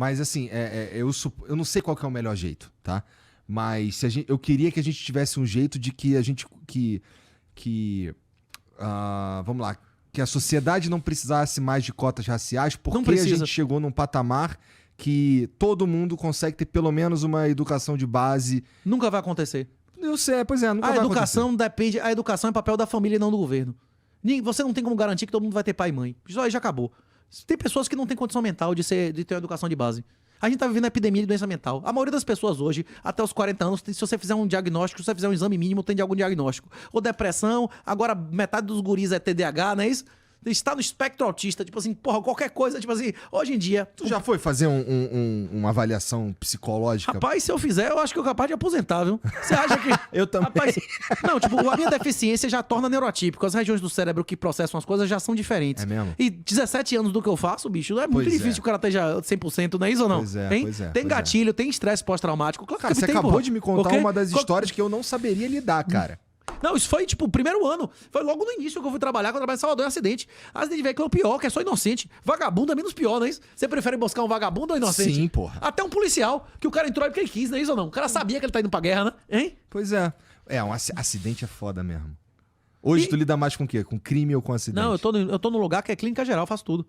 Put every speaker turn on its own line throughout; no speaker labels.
Mas assim, eu não sei qual que é o melhor jeito, tá? Mas eu queria que a gente tivesse um jeito de que a gente... vamos lá. Que a sociedade não precisasse mais de cotas raciais, porque a gente chegou num patamar que todo mundo consegue ter pelo menos uma educação de base.
Nunca vai acontecer.
Eu sei, pois é, nunca vai acontecer.
A educação depende... A educação é papel da família e não do governo. Você não tem como garantir que todo mundo vai ter pai e mãe. Isso aí já acabou. Tem pessoas que não têm condição mental de ter uma educação de base. A gente tá vivendo a epidemia de doença mental. A maioria das pessoas hoje, até os 40 anos, se você fizer um diagnóstico, se você fizer um exame mínimo, tem de algum diagnóstico. Ou depressão, agora metade dos guris é TDAH, não é isso? Está no espectro autista, tipo assim, porra, qualquer coisa, tipo assim, hoje em dia...
Tu já foi fazer uma avaliação psicológica?
Rapaz, se eu fizer, eu acho que eu capaz de aposentar, viu? Você acha que...
Eu também.
Rapaz, não, tipo, a minha deficiência já torna neurotípico. As regiões do cérebro que processam as coisas já são diferentes.
É mesmo?
E 17 anos do que eu faço, bicho, é muito difícil o cara esteja 100%, não é isso ou não?
Pois é,
hein?
pois é.
Tem gatilho, tem estresse pós-traumático. Claro
Cara,
que
você
tem,
acabou
porra.
de me contar uma das histórias que eu não saberia lidar, cara.
Não, isso foi, tipo, o primeiro ano. Foi logo no início que eu fui trabalhar. Quando eu trabalhei em Salvador, é acidente. Acidente de veículo é o pior, que é só inocente. Vagabundo é menos pior, não é isso? Você prefere buscar um vagabundo ou inocente?
Sim, porra.
Até um policial, que o cara entrou aí porque ele quis, não é isso ou não? O cara sabia que ele tá indo pra guerra, né? Hein?
Pois é. Um acidente é foda mesmo. Hoje tu lida mais com o quê? Com crime ou com acidente?
Não, eu tô num lugar que é clínica geral, eu faço tudo.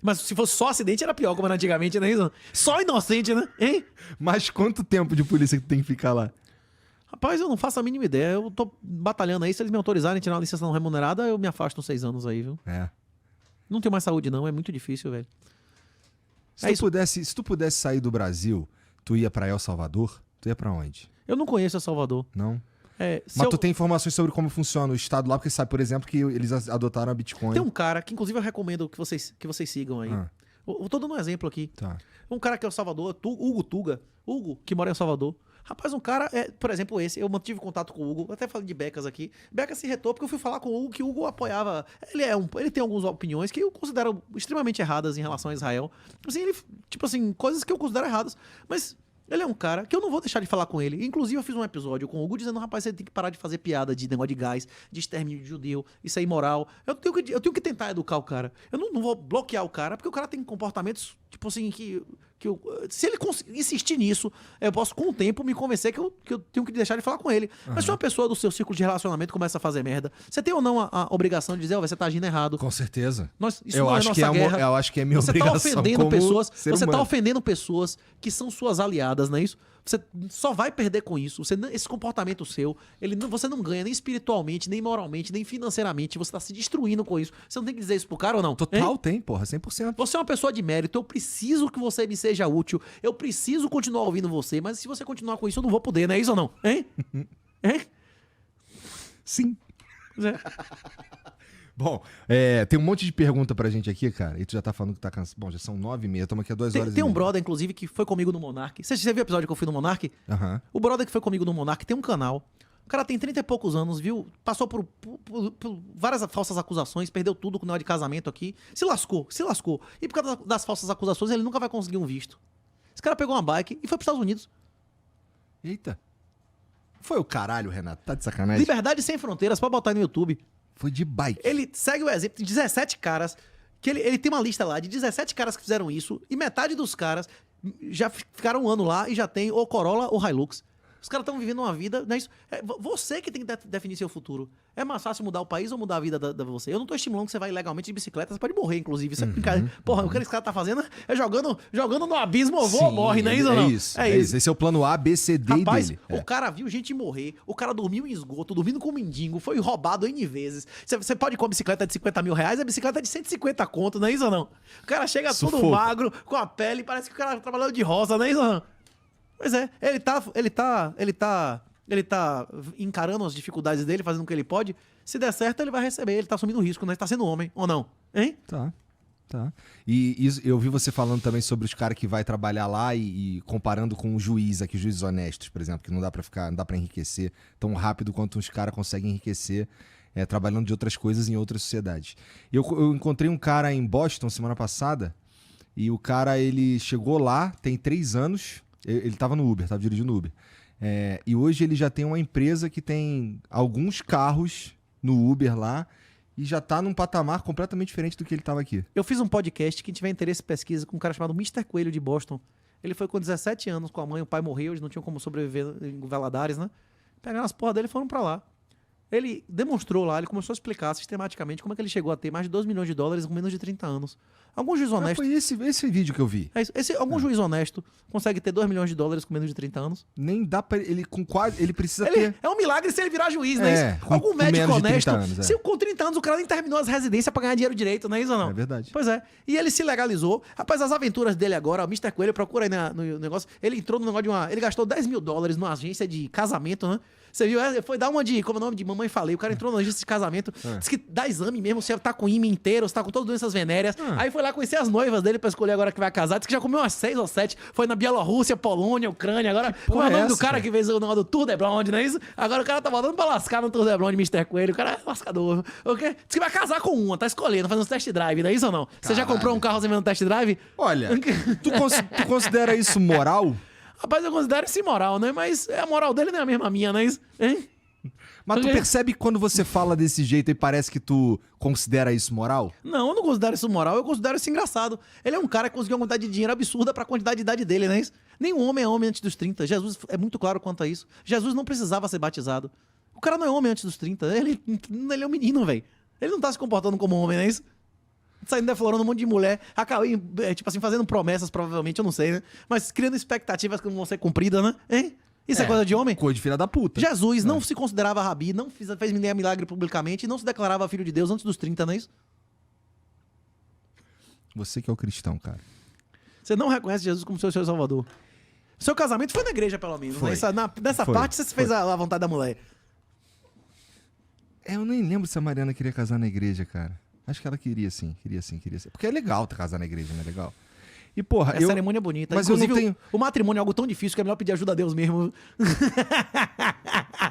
Mas se fosse só acidente, era pior, como era antigamente, não é isso? Só inocente, né? Hein?
Mas quanto tempo de polícia que tu tem que ficar lá?
Rapaz, eu não faço a mínima ideia. Eu tô batalhando aí. Se eles me autorizarem a tirar uma licença não remunerada, eu me afasto uns 6 anos aí, viu?
É.
Não tenho mais saúde, não. É muito difícil, velho.
Se tu pudesse sair do Brasil, tu ia pra El Salvador? Tu ia pra onde?
Eu não conheço El Salvador.
Não? Mas tu tem informações sobre como funciona o estado lá, porque sabe, por exemplo, que eles adotaram a Bitcoin.
Tem um cara que, inclusive, eu recomendo que vocês sigam aí. Eu tô dando um exemplo aqui.
Tá.
Um cara que é El Salvador, Hugo Tuga. Hugo, que mora em El Salvador. Rapaz, um cara, por exemplo, eu mantive contato com o Hugo, até falei de Becas aqui. Becas se retou porque eu fui falar com o Hugo, que o Hugo apoiava. Ele tem algumas opiniões que eu considero extremamente erradas em relação a Israel. Assim, coisas que eu considero erradas. Mas ele é um cara que eu não vou deixar de falar com ele. Inclusive, eu fiz um episódio com o Hugo dizendo, rapaz, você tem que parar de fazer piada de negócio de gás, de extermínio de judeu, isso é imoral. Eu tenho que tentar educar o cara. Eu não vou bloquear o cara, porque o cara tem comportamentos, tipo assim, se ele insistir nisso, eu posso, com o tempo, me convencer que eu tenho que deixar de falar com ele. Mas se uma pessoa do seu círculo de relacionamento começa a fazer merda, você tem ou não a obrigação de dizer, você tá agindo errado?
Com certeza.
Isso não é nossa guerra.
Eu acho que é minha
você
obrigação.
Tá ofendendo
como
pessoas,
ser
você tá
humano.
ofendendo pessoas que são suas aliadas, não é isso? Você só vai perder com isso. Esse comportamento seu, você não ganha nem espiritualmente, nem moralmente, nem financeiramente. Você tá se destruindo com isso. Você não tem que dizer isso pro cara ou não?
Total, tem, porra, 100%.
Você é uma pessoa de mérito. Eu preciso que você me seja útil. Eu preciso continuar ouvindo você. Mas se você continuar com isso, eu não vou poder, não é isso ou não? Hein? Hein?
Sim.
É.
Bom, tem um monte de pergunta pra gente aqui, cara. E tu já tá falando que tá cansado. Bom, já são 9h30, estamos aqui há 2 horas.
Tem um brother, inclusive, que foi comigo no Monark. Você viu o episódio que eu fui no Monark?
Aham.
O brother que foi comigo no Monark tem um canal. O cara tem 30 e poucos anos, viu? Passou por várias falsas acusações, perdeu tudo com o negócio de casamento aqui. Se lascou. E por causa das falsas acusações, ele nunca vai conseguir um visto. Esse cara pegou uma bike e foi pros Estados Unidos.
Eita. Foi o caralho, Renato. Tá de sacanagem?
Liberdade Sem Fronteiras, pode botar aí no YouTube.
Foi de bike.
Ele segue o exemplo de 17 caras, que ele tem uma lista lá de 17 caras que fizeram isso, e metade dos caras já ficaram um ano lá e já tem ou Corolla ou Hilux. Os caras estão vivendo uma vida, não é isso? É você que tem que definir seu futuro. É mais fácil mudar o país ou mudar a vida da você? Eu não tô estimulando que você vai ilegalmente de bicicleta, você pode morrer, inclusive. Isso é brincadeira. Porra, o que esse cara tá fazendo é jogando no abismo, ou vou ou morre, não é isso ou não?
É isso. Esse é o plano A, B, C, D
Rapaz,
dele.
o cara viu gente morrer, o cara dormiu em esgoto, dormindo com mendigo, foi roubado N vezes. Você pode ir com a bicicleta de 50 mil reais, a bicicleta é de 150 conto, não é isso ou não? O cara chega todo magro, com a pele, parece que o cara trabalhou de roça, não é isso ou não? Pois é, ele tá encarando as dificuldades dele, fazendo o que ele pode. Se der certo, ele vai receber. Ele tá assumindo risco, né? Ele tá sendo homem, ou não? Hein?
Tá. E eu vi você falando também sobre os caras que vai trabalhar lá e comparando com o juiz aqui, juízes honestos, por exemplo, que não dá pra enriquecer tão rápido quanto os caras conseguem enriquecer trabalhando de outras coisas em outras sociedades. Eu encontrei um cara em Boston semana passada e o cara, ele chegou lá, tem 3 anos, ele tava no Uber, tava dirigindo Uber. E hoje ele já tem uma empresa que tem alguns carros no Uber lá e já tá num patamar completamente diferente do que ele tava aqui.
Eu fiz um podcast, quem tiver interesse pesquisa, com um cara chamado Mr. Coelho de Boston. Ele foi com 17 anos com a mãe, o pai morreu, eles não tinham como sobreviver em Valadares, né? Pegaram as porras dele e foram pra lá. Ele demonstrou lá, ele começou a explicar sistematicamente como é que ele chegou a ter mais de 2 milhões de dólares com menos de 30 anos. Algum juiz honesto...
Foi esse vídeo que eu vi.
É isso. Algum juiz honesto consegue ter 2 milhões de dólares com menos de 30 anos?
Nem dá pra... Ele com quase... Ele precisa ter...
É um milagre se ele virar juiz, né? Algum médico
menos de 30
honesto...
anos,
Se com 30 anos o cara nem terminou as residências pra ganhar dinheiro direito, não é isso ou não?
É verdade.
Pois é. E ele se legalizou. Rapaz, as aventuras dele agora, o Mr. Coelho, procura aí no negócio. Ele entrou no negócio de uma... Ele gastou 10 mil dólares numa agência de casamento, né? Você viu? Foi dar uma de... Como é o nome de Mamãe Falei. O cara entrou na agência de casamento. Diz que dá exame mesmo. Você tá com ímã inteiro. Você tá com todas as doenças venéreas. Aí foi lá conhecer as noivas dele pra escolher agora que vai casar. Diz que já comeu umas 6 ou 7. Foi na Bielorrússia, Polônia, Ucrânia. Agora, como é o nome do cara que fez o negócio do Tour de Blonde, não é isso? Agora o cara tá voltando pra lascar no Tour de Blonde, Mr. Coelho. O cara é lascador. Okay? Diz que vai casar com uma. Tá escolhendo, fazendo test drive, não é isso ou não? Você já comprou um carro sem ver no test drive?
Olha, tu considera isso moral?
Rapaz, eu considero isso imoral, né? Mas a moral dele não é a mesma minha, não é isso? Hein?
Mas tu percebe que quando você fala desse jeito e parece que tu considera isso moral?
Não, eu não considero isso moral, eu considero isso engraçado. Ele é um cara que conseguiu uma quantidade de dinheiro absurda pra quantidade de idade dele, não é isso? Nenhum homem é homem antes dos 30. Jesus é muito claro quanto a isso. Jesus não precisava ser batizado. O cara não é homem antes dos 30. Ele é um menino, velho. Ele não tá se comportando como homem, não é isso? Saindo deflorando um monte de mulher, tipo assim, fazendo promessas, provavelmente, eu não sei, né? Mas criando expectativas que não vão ser cumpridas, né? Hein? Isso é coisa de homem?
Coisa de filha da puta.
Jesus não se considerava rabi, não fez milagre publicamente e não se declarava filho de Deus antes dos 30, não é isso?
Você que é o cristão, cara.
Você não reconhece Jesus como seu salvador. Seu casamento foi na igreja, pelo menos.
Foi.
Né? Nessa parte você fez a vontade da mulher.
Eu nem lembro se a Mariana queria casar na igreja, cara. Acho que ela queria sim. Porque é legal casar na igreja, não é legal? E, porra,
a cerimônia é bonita.
Mas
inclusive,
eu não tenho...
o matrimônio é algo tão difícil que é melhor pedir ajuda a Deus mesmo.